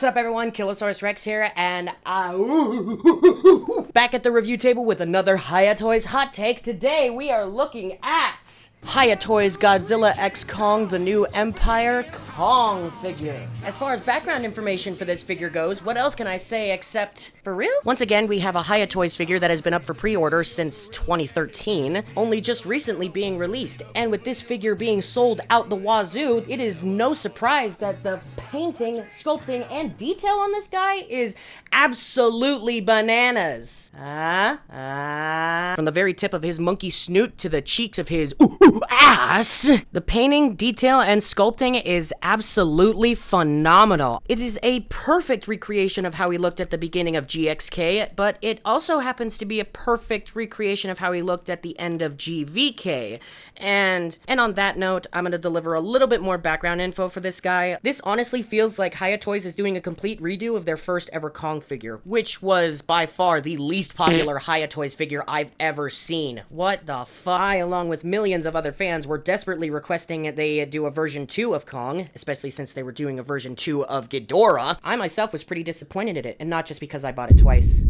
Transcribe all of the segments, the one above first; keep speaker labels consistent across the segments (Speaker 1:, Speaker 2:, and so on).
Speaker 1: What's up, everyone? Kilosaurus Rex here, and back at the review table with another HIYA Toys hot take. Today, we are looking at HIYA Toys Godzilla x Kong, the new Empire Kong figure. As far as background information for this figure goes, what else can I say except, for real? Once again, we have a HIYA Toys figure that has been up for pre-order since 2013, only just recently being released. And with this figure being sold out the wazoo, it is no surprise that the painting, sculpting, and detail on this guy is absolutely bananas. From the very tip of his monkey snoot to the cheeks of his ass. The painting, detail, and sculpting is absolutely phenomenal. It is a perfect recreation of how he looked at the beginning of GXK, but it also happens to be a perfect recreation of how he looked at the end of GVK. And on that note, I'm going to deliver a little bit more background info for this guy. This honestly feels like HIYA Toys is doing a complete redo of their first ever Kong figure, which was by far the least popular HIYA Toys figure I've ever seen. What the fuck? I, along with millions of other fans, were desperately requesting that they do a version 2 of Kong, especially since they were doing a version 2 of Ghidorah. I myself was pretty disappointed in it, and not just because I bought it twice.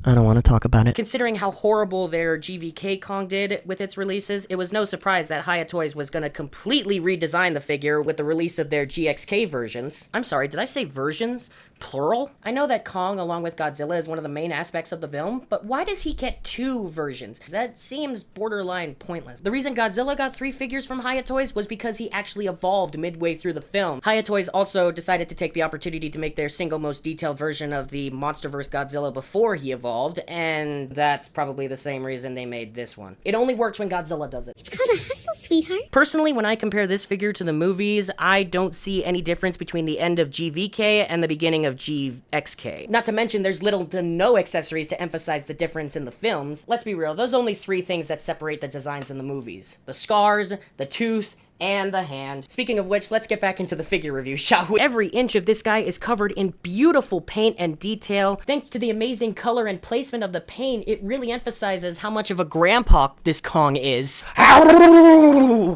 Speaker 1: I don't want to talk about it. Considering how horrible their GVK Kong did with its releases, it was no surprise that HIYA Toys was going to completely redesign the figure with the release of their GXK versions. I'm sorry, did I say versions? Plural? I know that Kong, along with Godzilla, is one of the main aspects of the film, but why does he get 2 versions? That seems borderline pointless. The reason Godzilla got 3 figures from HIYA Toys was because he actually evolved midway through the film. HIYA Toys also decided to take the opportunity to make their single most detailed version of the MonsterVerse Godzilla before he evolved, and that's probably the same reason they made this one. It only works when Godzilla does it.
Speaker 2: It's called a hustle, sweetheart.
Speaker 1: Personally, when I compare this figure to the movies, I don't see any difference between the end of GVK and the beginning of GXK. Not to mention, there's little to no accessories to emphasize the difference in the films. Let's be real, there's only 3 things that separate the designs in the movies: the scars, the tooth, and the hand. Speaking of which, let's get back into the figure review, shall we? Every inch of this guy is covered in beautiful paint and detail. Thanks to the amazing color and placement of the paint, it really emphasizes how much of a grandpa this Kong is.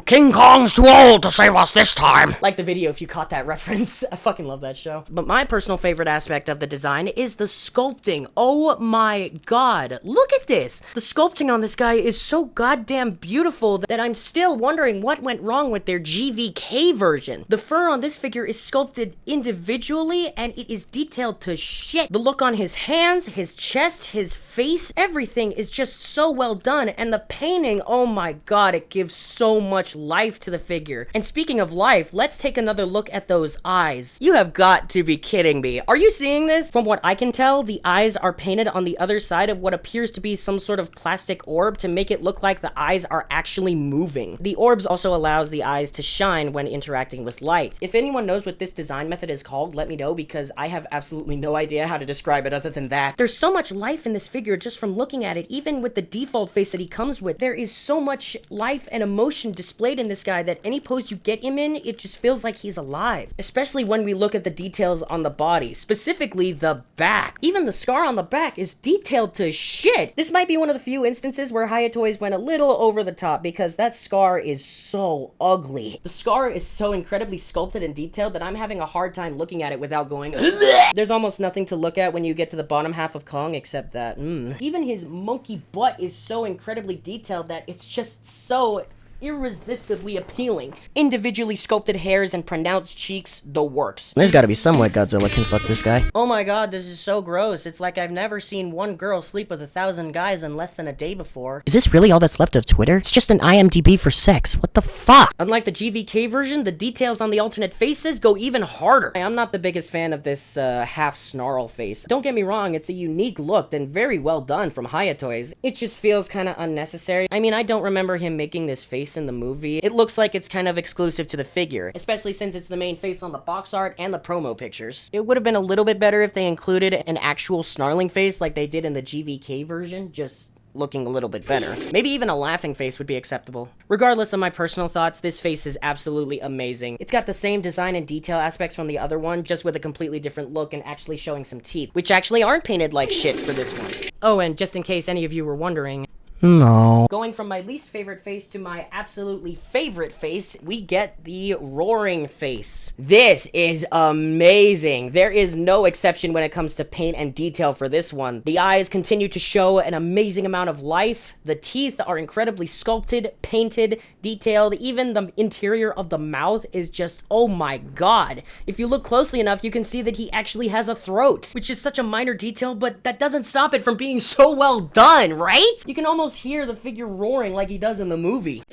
Speaker 1: King Kong's too old to save us this time. Like the video if you caught that reference. I fucking love that show. But my personal favorite aspect of the design is the sculpting. Oh my god, look at this. The sculpting on this guy is so goddamn beautiful that I'm still wondering what went wrong with their GVK version. The fur on this figure is sculpted individually and it is detailed to shit. The look on his hands, his chest, his face, everything is just so well done, and the painting, oh my god, it gives so much life to the figure. And speaking of life, let's take another look at those eyes. You have got to be kidding me. Are you seeing this? From what I can tell, the eyes are painted on the other side of what appears to be some sort of plastic orb to make it look like the eyes are actually moving. The orbs also allows the eyes to shine when interacting with light. If anyone knows what this design method is called, let me know, because I have absolutely no idea how to describe it other than that. There's so much life in this figure just from looking at it. Even with the default face that he comes with, there is so much life and emotion displayed in this guy that any pose you get him in, it just feels like he's alive. Especially when we look at the details on the body, specifically the back. Even the scar on the back is detailed to shit. This might be one of the few instances where HIYA Toys went a little over the top, because that scar is so ugly. The scar is so incredibly sculpted and detailed that I'm having a hard time looking at it without going Bleh! There's almost nothing to look at when you get to the bottom half of Kong except that Even his monkey butt is so incredibly detailed that it's just so irresistibly appealing. Individually sculpted hairs and pronounced cheeks, the works. There's gotta be some way Godzilla can fuck this guy. Oh my god, this is so gross. It's like I've never seen one girl sleep with 1,000 guys in less than a day before. Is this really all that's left of Twitter? It's just an IMDb for sex. What the fuck? Unlike the GVK version, the details on the alternate faces go even harder. I'm not the biggest fan of this half snarl face. Don't get me wrong, it's a unique look and very well done from HIYA Toys. It just feels kind of unnecessary. I mean, I don't remember him making this face in the movie. It looks like it's kind of exclusive to the figure, especially since it's the main face on the box art and the promo pictures. It would have been a little bit better if they included an actual snarling face like they did in the GVK version, just looking a little bit better. Maybe even a laughing face would be acceptable. Regardless of my personal thoughts, this face is absolutely amazing. It's got the same design and detail aspects from the other one, just with a completely different look and actually showing some teeth, which actually aren't painted like shit for this one. Oh, and just in case any of you were wondering,
Speaker 2: No.
Speaker 1: Going from my least favorite face to my absolutely favorite face, we get the roaring face. This is amazing. There is no exception when it comes to paint and detail for this one. The eyes continue to show an amazing amount of life. The teeth are incredibly sculpted, painted, detailed. Even the interior of the mouth is just, oh my god. If you look closely enough, you can see that he actually has a throat, which is such a minor detail, but that doesn't stop it from being so well done, right? You can almost hear the figure roaring like he does in the movie.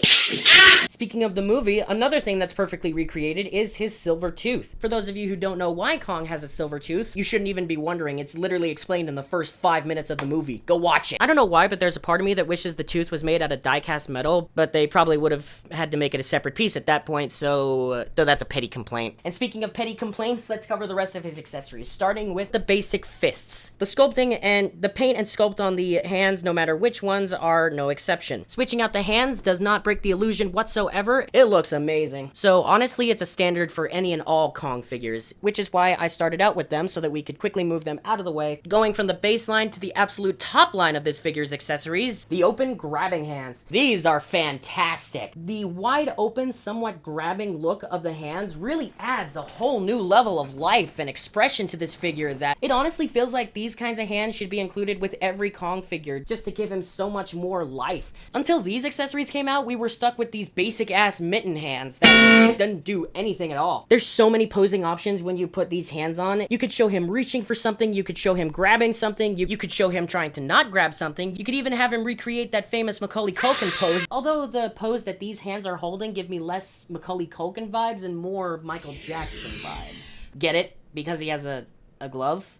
Speaker 1: Speaking of the movie, another thing that's perfectly recreated is his silver tooth. For those of you who don't know why Kong has a silver tooth, you shouldn't even be wondering. It's literally explained in the first 5 minutes of the movie. Go watch it. I don't know why, but there's a part of me that wishes the tooth was made out of die-cast metal, but they probably would have had to make it a separate piece at that point, so that's a petty complaint. And speaking of petty complaints, let's cover the rest of his accessories, starting with the basic fists. The sculpting and the paint and sculpt on the hands, no matter which ones, are no exception. Switching out the hands does not break the illusion whatsoever. It looks amazing. So honestly, it's a standard for any and all Kong figures, which is why I started out with them so that we could quickly move them out of the way. Going from the baseline to the absolute top line of this figure's accessories, the open grabbing hands. These are fantastic. The wide open, somewhat grabbing look of the hands really adds a whole new level of life and expression to this figure that it honestly feels like these kinds of hands should be included with every Kong figure just to give him so much more life. Until these accessories came out, we were stuck with these basic ass mitten hands that didn't do anything at all. There's so many posing options when you put these hands on. You could show him reaching for something, you could show him grabbing something, you could show him trying to not grab something, you could even have him recreate that famous Macaulay Culkin pose, although the pose that these hands are holding give me less Macaulay Culkin vibes and more Michael Jackson vibes. Get it? Because he has a glove?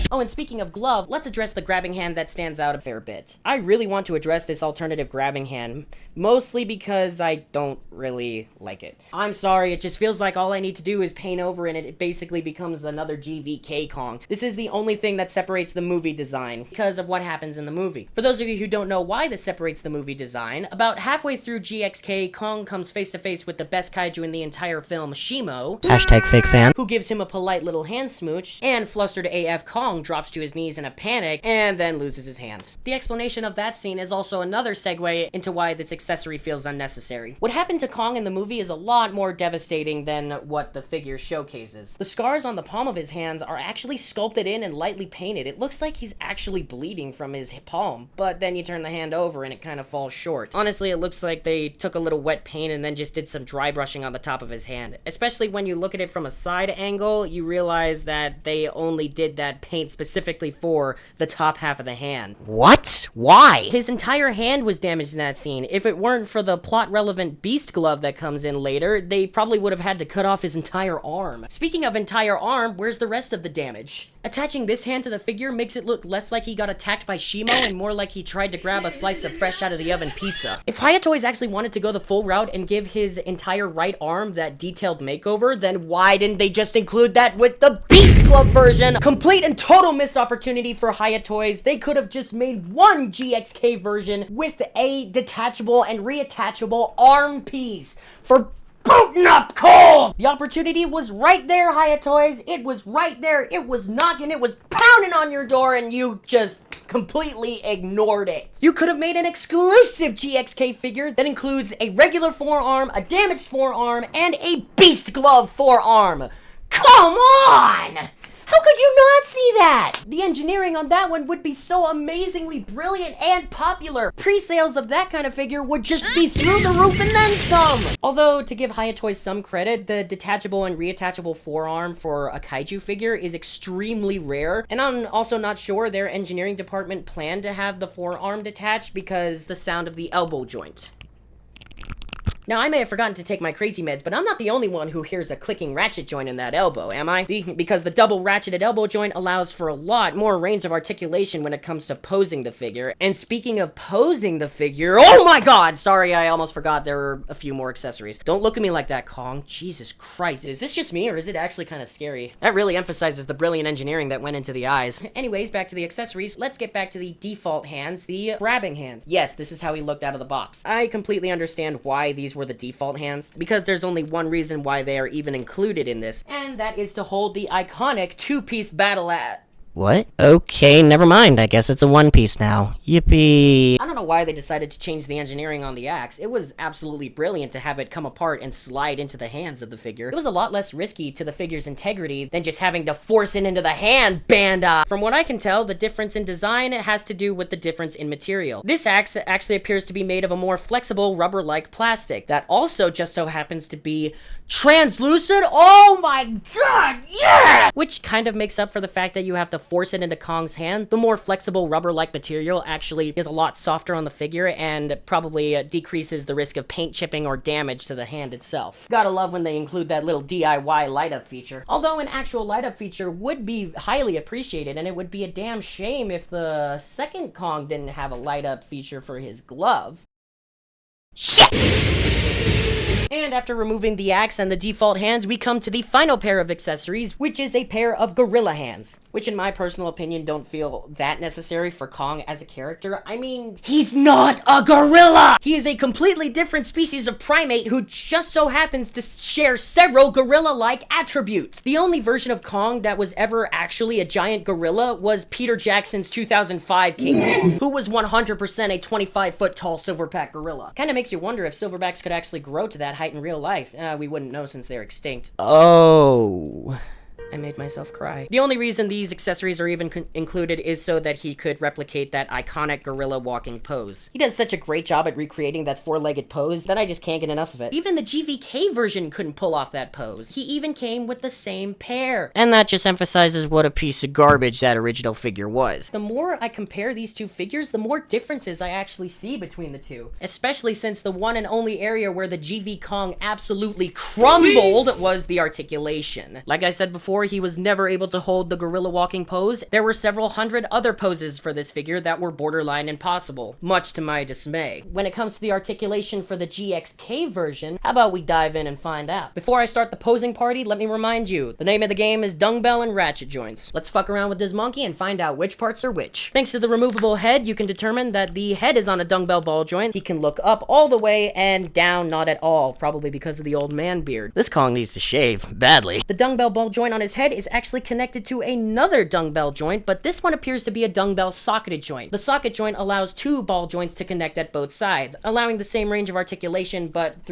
Speaker 1: Oh, and speaking of glove, let's address the grabbing hand that stands out a fair bit. I really want to address this alternative grabbing hand, mostly because I don't really like it. I'm sorry, it just feels like all I need to do is paint over and it basically becomes another GVK Kong. This is the only thing that separates the movie design because of what happens in the movie. For those of you who don't know why this separates the movie design, about halfway through GXK, Kong comes face to face with the best kaiju in the entire film, Shimo,
Speaker 2: #FakeFan,
Speaker 1: who gives him a polite little hand smooch, and flustered AF Kong drops to his knees in a panic and then loses his hands. The explanation of that scene is also another segue into why this accessory feels unnecessary. What happened to Kong in the movie is a lot more devastating than what the figure showcases. The scars on the palm of his hands are actually sculpted in and lightly painted. It looks like he's actually bleeding from his palm, but then you turn the hand over and it kind of falls short. Honestly, it looks like they took a little wet paint and then just did some dry brushing on the top of his hand. Especially when you look at it from a side angle, you realize that they only did that paint specifically for the top half of the hand.
Speaker 2: What? Why?
Speaker 1: His entire hand was damaged in that scene. If it weren't for the plot-relevant beast glove that comes in later, they probably would have had to cut off his entire arm. Speaking of entire arm, where's the rest of the damage? Attaching this hand to the figure makes it look less like he got attacked by Shimo and more like he tried to grab a slice of fresh out of the oven pizza. If HIYA Toys actually wanted to go the full route and give his entire right arm that detailed makeover, then why didn't they just include that with the beast glove version? Complete and total missed opportunity for HIYA Toys. They could have just made one GXK version with a detachable and reattachable arm piece for booting up cold! The opportunity was right there, HIYA Toys. It was right there. It was knocking. It was pounding on your door and you just completely ignored it. You could have made an exclusive GXK figure that includes a regular forearm, a damaged forearm, and a beast glove forearm. Come on! How could you not see that? The engineering on that one would be so amazingly brilliant and popular. Pre-sales of that kind of figure would just be through the roof and then some. Although, to give HIYA Toys some credit, the detachable and reattachable forearm for a kaiju figure is extremely rare. And I'm also not sure their engineering department planned to have the forearm detached because the sound of the elbow joint. Now, I may have forgotten to take my crazy meds, but I'm not the only one who hears a clicking ratchet joint in that elbow, am I? Because the double ratcheted elbow joint allows for a lot more range of articulation when it comes to posing the figure. And speaking of posing the figure, oh my god! Sorry, I almost forgot there were a few more accessories. Don't look at me like that, Kong. Jesus Christ. Is this just me, or is it actually kind of scary? That really emphasizes the brilliant engineering that went into the eyes. Anyways, back to the accessories. Let's get back to the default hands, the grabbing hands. Yes, this is how he looked out of the box. I completely understand why these were the default hands, because there's only one reason why they are even included in this, and that is to hold the iconic two-piece battle
Speaker 2: What? Okay, never mind. I guess it's a one piece now. Yippee.
Speaker 1: I don't know why they decided to change the engineering on the axe. It was absolutely brilliant to have it come apart and slide into the hands of the figure. It was a lot less risky to the figure's integrity than just having to force it into the hand, Banda! From what I can tell, the difference in design has to do with the difference in material. This axe actually appears to be made of a more flexible rubber-like plastic that also just so happens to be translucent. Oh my god, yeah! Which kind of makes up for the fact that you have to force it into Kong's hand. The more flexible rubber-like material actually is a lot softer on the figure and probably decreases the risk of paint chipping or damage to the hand itself. Gotta love when they include that little DIY light-up feature. Although an actual light-up feature would be highly appreciated, and it would be a damn shame if the second Kong didn't have a light-up feature for his glove. Shit! And after removing the axe and the default hands, we come to the final pair of accessories, which is a pair of gorilla hands, which in my personal opinion don't feel that necessary for Kong as a character. I mean, he's not a gorilla! He is a completely different species of primate who just so happens to share several gorilla-like attributes. The only version of Kong that was ever actually a giant gorilla was Peter Jackson's 2005 King, who was 100% a 25-foot tall silverback gorilla. Kinda makes you wonder if silverbacks could actually grow to that height in real life. We wouldn't know since they're extinct.
Speaker 2: Oh.
Speaker 1: I made myself cry. The only reason these accessories are even included is so that he could replicate that iconic gorilla walking pose. He does such a great job at recreating that four-legged pose that I just can't get enough of it. Even the GVK version couldn't pull off that pose. He even came with the same pair.
Speaker 2: And that just emphasizes what a piece of garbage that original figure was.
Speaker 1: The more I compare these two figures, the more differences I actually see between the two. Especially since the one and only area where the GV Kong absolutely crumbled was the articulation. Like I said before, he was never able to hold the gorilla walking pose. There were several hundred other poses for this figure that were borderline impossible, much to my dismay. When it comes to the articulation for the GXK version, how about we dive in and find out? Before I start the posing party, let me remind you, the name of the game is Dumbbell and Ratchet Joints. Let's fuck around with this monkey and find out which parts are which. Thanks to the removable head, you can determine that the head is on a dumbbell ball joint. He can look up all the way and down not at all, probably because of the old man beard.
Speaker 2: This Kong needs to shave, badly.
Speaker 1: The dumbbell ball joint on his head is actually connected to another dumbbell joint, but this one appears to be a dumbbell socketed joint. The socket joint allows two ball joints to connect at both sides, allowing the same range of articulation, but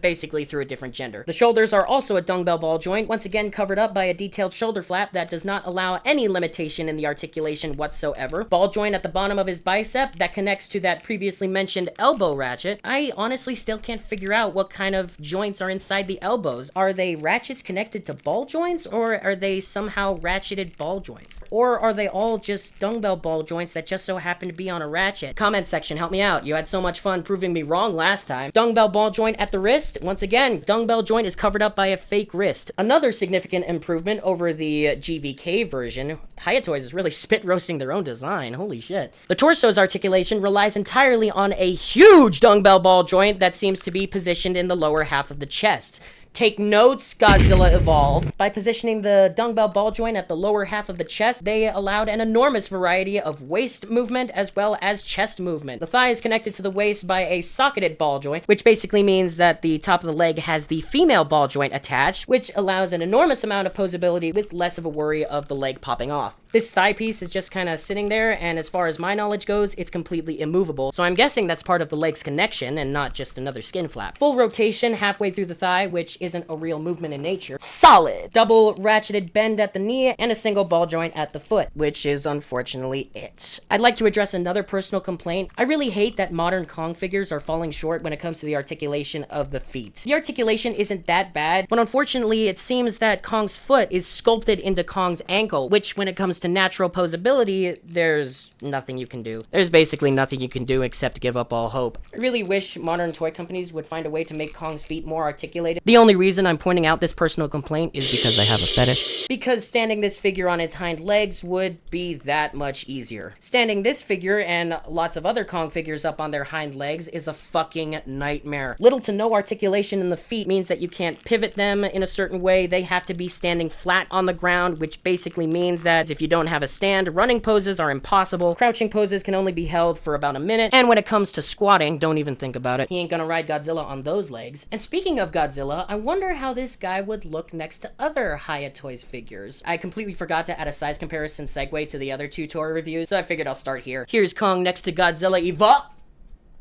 Speaker 1: basically through a different gender. The shoulders are also a dumbbell ball joint, once again covered up by a detailed shoulder flap that does not allow any limitation in the articulation whatsoever. Ball joint at the bottom of his bicep that connects to that previously mentioned elbow ratchet. I honestly still can't figure out what kind of joints are inside the elbows. Are they ratchets connected to ball joints, or are they somehow ratcheted ball joints? Or are they all just dumbbell ball joints that just so happen to be on a ratchet? Comment section, help me out. You had so much fun proving me wrong last time. Dumbbell ball joint at the wrist. Once again, dumbbell joint is covered up by a fake wrist. Another significant improvement over the GVK version. HIYA Toys is really spit roasting their own design. Holy shit. The torso's articulation relies entirely on a huge dumbbell ball joint that seems to be positioned in the lower half of the chest. Take notes, Godzilla Evolved. By positioning the dumbbell ball joint at the lower half of the chest, they allowed an enormous variety of waist movement as well as chest movement. The thigh is connected to the waist by a socketed ball joint, which basically means that the top of the leg has the female ball joint attached, which allows an enormous amount of posability with less of a worry of the leg popping off. This thigh piece is just kind of sitting there, and as far as my knowledge goes, it's completely immovable, so I'm guessing that's part of the leg's connection and not just another skin flap. Full rotation halfway through the thigh, which isn't a real movement in nature. Solid! Double ratcheted bend at the knee, and a single ball joint at the foot, which is unfortunately it. I'd like to address another personal complaint. I really hate that modern Kong figures are falling short when it comes to the articulation of the feet. The articulation isn't that bad, but unfortunately it seems that Kong's foot is sculpted into Kong's ankle, which when it comes to natural posability, there's nothing you can do. There's basically nothing you can do except give up all hope. I really wish modern toy companies would find a way to make Kong's feet more articulated. The only reason I'm pointing out this personal complaint is because I have a fetish. Because standing this figure on his hind legs would be that much easier. Standing this figure and lots of other Kong figures up on their hind legs is a fucking nightmare. Little to no articulation in the feet means that you can't pivot them in a certain way. They have to be standing flat on the ground, which basically means that if you don't have a stand, running poses are impossible, crouching poses can only be held for about a minute, and when it comes to squatting, don't even think about it. He ain't gonna ride Godzilla on those legs. And speaking of Godzilla, I wonder how this guy would look next to other HIYA Toys figures. I completely forgot to add a size comparison segue to the other two toy reviews, so I figured I'll start here. Here's Kong next to Godzilla Evolve.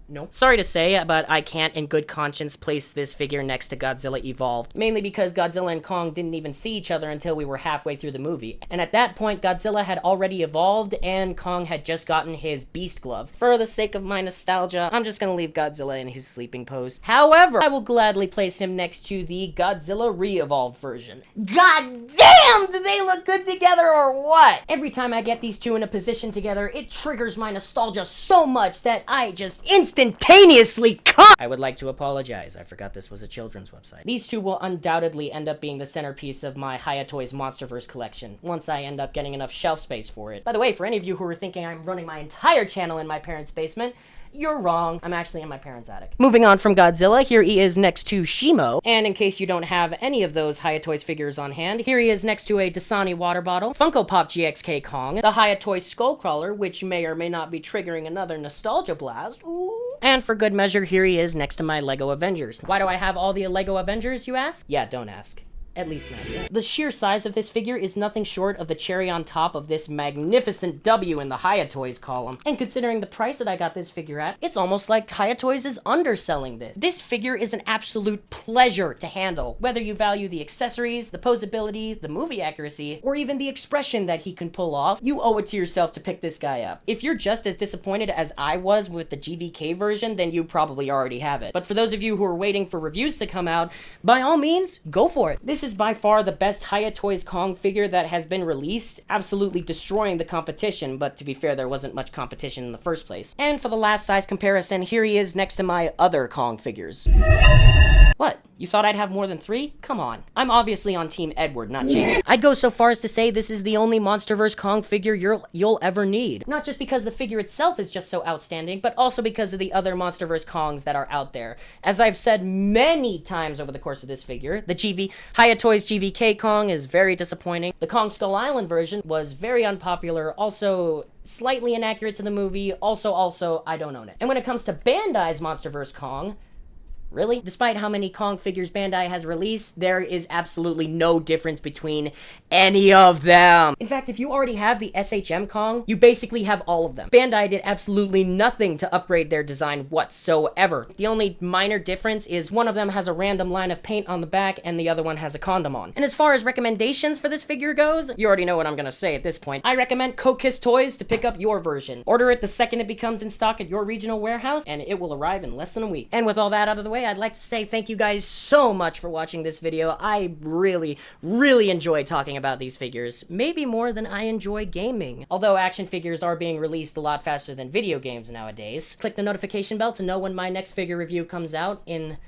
Speaker 1: Nope. Sorry to say, but I can't in good conscience place this figure next to Godzilla Evolved, mainly because Godzilla and Kong didn't even see each other until we were halfway through the movie. And at that point, Godzilla had already evolved and Kong had just gotten his beast glove. For the sake of my nostalgia, I'm just gonna leave Godzilla in his sleeping pose. However, I will gladly place him next to the Godzilla re-evolved version. God damn, do they look good together or what? Every time I get these two in a position together, it triggers my nostalgia so much that I just instantaneously come. I would like to apologize. I forgot this was a children's website. These two will undoubtedly end up being the centerpiece of my HIYA Toys Monsterverse collection, once I end up getting enough shelf space for it. By the way, for any of you who are thinking I'm running my entire channel in my parents' basement, you're wrong. I'm actually in my parents' attic. Moving on from Godzilla, here he is next to Shimo. And in case you don't have any of those HIYA Toys figures on hand, here he is next to a Dasani water bottle, Funko Pop GXK Kong, the HIYA Toys Skullcrawler, which may or may not be triggering another nostalgia blast. Ooh. And for good measure, here he is next to my Lego Avengers. Why do I have all the Lego Avengers, you ask? Yeah, don't ask. At least not yet. The sheer size of this figure is nothing short of the cherry on top of this magnificent W in the HIYA Toys column. And considering the price that I got this figure at, it's almost like HIYA Toys is underselling this. This figure is an absolute pleasure to handle, whether you value the accessories, the posability, the movie accuracy, or even the expression that he can pull off. You owe it to yourself to pick this guy up. If you're just as disappointed as I was with the GVK version, then you probably already have it. But for those of you who are waiting for reviews to come out, by all means, go for it. This is by far the best HIYA Toys Kong figure that has been released, absolutely destroying the competition, but to be fair, there wasn't much competition in the first place. And for the last size comparison, here he is next to my other Kong figures. What? You thought I'd have more than 3? Come on. I'm obviously on Team Edward, not Jacob. I'd go so far as to say this is the only Monsterverse Kong figure you'll ever need. Not just because the figure itself is just so outstanding, but also because of the other Monsterverse Kongs that are out there. As I've said many times over the course of this figure, the HIYA Toys GVK Kong is very disappointing. The Kong Skull Island version was very unpopular, also slightly inaccurate to the movie, also, I don't own it. And when it comes to Bandai's Monsterverse Kong, really? Despite how many Kong figures Bandai has released, there is absolutely no difference between any of them. In fact, if you already have the SHM Kong, you basically have all of them. Bandai did absolutely nothing to upgrade their design whatsoever. The only minor difference is one of them has a random line of paint on the back and the other one has a condom on. And as far as recommendations for this figure goes, you already know what I'm gonna say at this point. I recommend Kokiss Toys to pick up your version. Order it the second it becomes in stock at your regional warehouse, and it will arrive in less than a week. And with all that out of the way, I'd like to say thank you guys so much for watching this video. I really enjoy talking about these figures, maybe more than I enjoy gaming. Although action figures are being released a lot faster than video games nowadays. Click the notification bell to know when my next figure review comes out in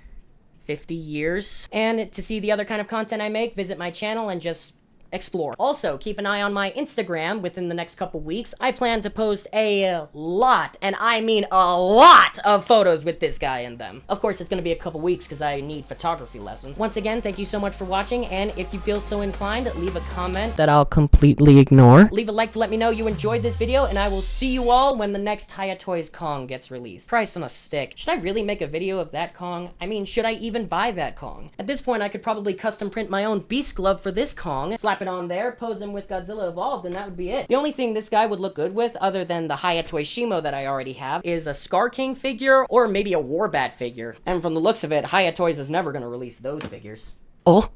Speaker 1: 50 years. And to see the other kind of content I make, visit my channel and just explore. Also, keep an eye on my Instagram within the next couple weeks. I plan to post a lot, and I mean a lot, of photos with this guy in them. Of course, it's gonna be a couple weeks because I need photography lessons. Once again, thank you so much for watching, and if you feel so inclined, leave a comment
Speaker 2: that I'll completely ignore.
Speaker 1: Leave a like to let me know you enjoyed this video, and I will see you all when the next HIYA Toys Kong gets released. Price on a stick. Should I really make a video of that Kong? I mean, should I even buy that Kong? At this point, I could probably custom print my own beast glove for this Kong, slap it on there, pose him with Godzilla Evolved, and that would be it. The only thing this guy would look good with, other than the HIYA Toy Shimo that I already have, is a Scar King figure, or maybe a Warbat figure. And from the looks of it, HIYA Toys is never gonna release those figures.
Speaker 2: Oh.